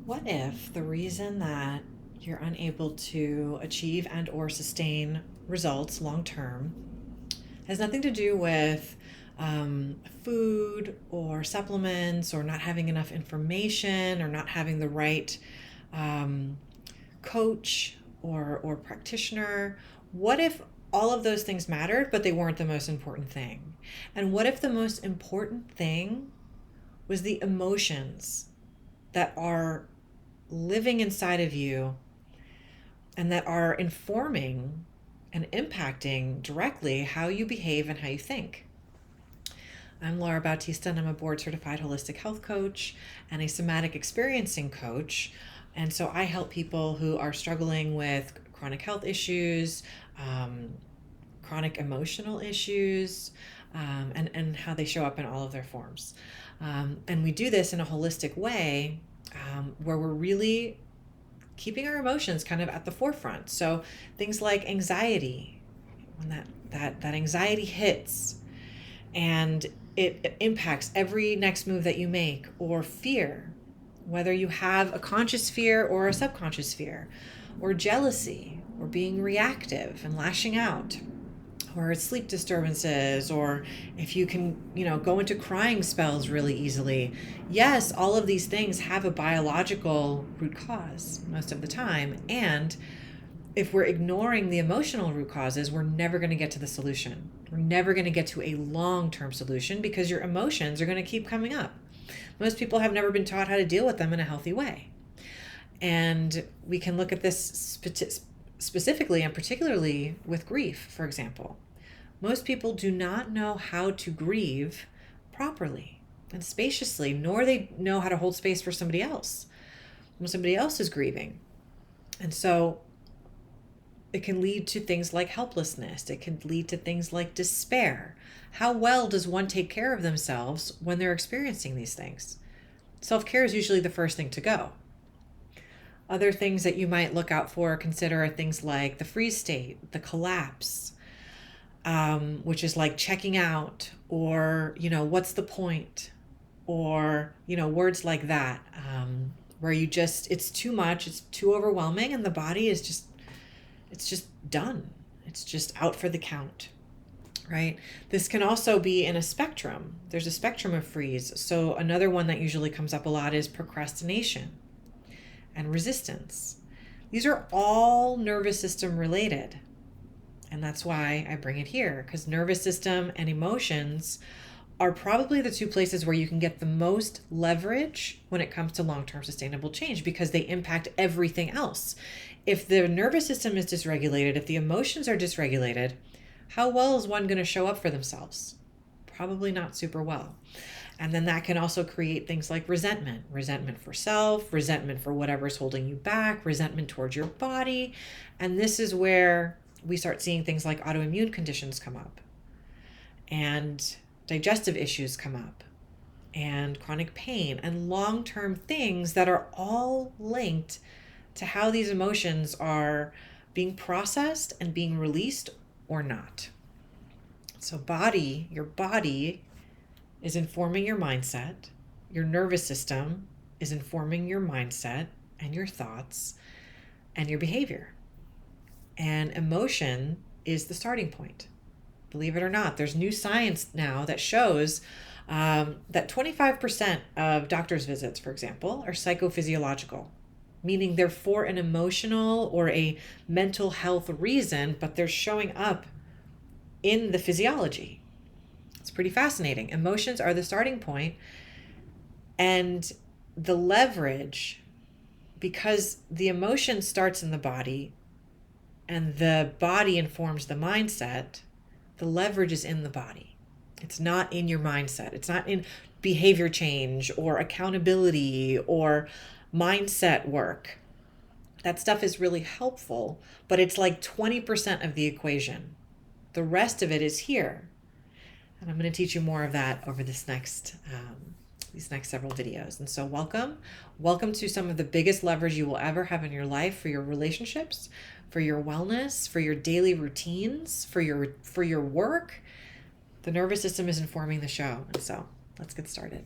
What if the reason that you're unable to achieve and or sustain results long term has nothing to do with food or supplements or not having enough information or not having the right um, coach or practitioner? What if all of those things mattered, but they weren't the most important thing? And what if the most important thing was the emotions that are living inside of you and that are informing and impacting directly how you behave and how you think? I'm Laura Bautista, and I'm a board certified holistic health coach and a somatic experiencing coach. And so I help people who are struggling with chronic health issues, chronic emotional issues, and how they show up in all of their forms. And we do this in a holistic way where we're really keeping our emotions kind of at the forefront. So things like anxiety, when that anxiety hits and it impacts every next move that you make, or fear, whether you have a conscious fear or a subconscious fear, or jealousy, or being reactive and lashing out, or sleep disturbances, or if you can, go into crying spells really easily. Yes, all of these things have a biological root cause most of the time. And if we're ignoring the emotional root causes, we're never going to get to the solution. We're never going to get to a long-term solution because your emotions are going to keep coming up. Most people have never been taught how to deal with them in a healthy way. And we can look at this specifically and particularly with grief, for example. Most people do not know how to grieve properly and spaciously, nor they know how to hold space for somebody else when somebody else is grieving. And so it can lead to things like helplessness. It can lead to things like despair. How well does one take care of themselves when they're experiencing these things? Self-care is usually the first thing to go. Other things that you might look out for or consider are things like the freeze state, the collapse, which is like checking out, or, what's the point? Or, words like that, where it's too much, it's too overwhelming, and the body is it's just done. It's just out for the count, right? This can also be in a spectrum. There's a spectrum of freeze. So another one that usually comes up a lot is procrastination and resistance. These are all nervous system related. And that's why I bring it here, because nervous system and emotions are probably the two places where you can get the most leverage when it comes to long-term sustainable change, because they impact everything else. If the nervous system is dysregulated, if the emotions are dysregulated, how well is one going to show up for themselves? Probably not super well. And then that can also create things like resentment for self, resentment for whatever's holding you back, resentment towards your body. And this is where we start seeing things like autoimmune conditions come up, and digestive issues come up, and chronic pain, and long-term things that are all linked to how these emotions are being processed and being released or not. So your body is informing your mindset. Your nervous system is informing your mindset and your thoughts and your behavior. And emotion is the starting point. Believe it or not, there's new science now that shows that 25% of doctor's visits, for example, are psychophysiological, meaning they're for an emotional or a mental health reason, but they're showing up in the physiology. It's pretty fascinating. Emotions are the starting point, and the leverage, because the emotion starts in the body and the body informs the mindset, the leverage is in the body. It's not in your mindset. It's not in behavior change or accountability or mindset work. That stuff is really helpful, but it's like 20% of the equation. The rest of it is here. And I'm going to teach you more of that over these next several videos. And so welcome to some of the biggest leverage you will ever have in your life, for your relationships, for your wellness, for your daily routines, for your work. The nervous system is informing the show. And so let's get started.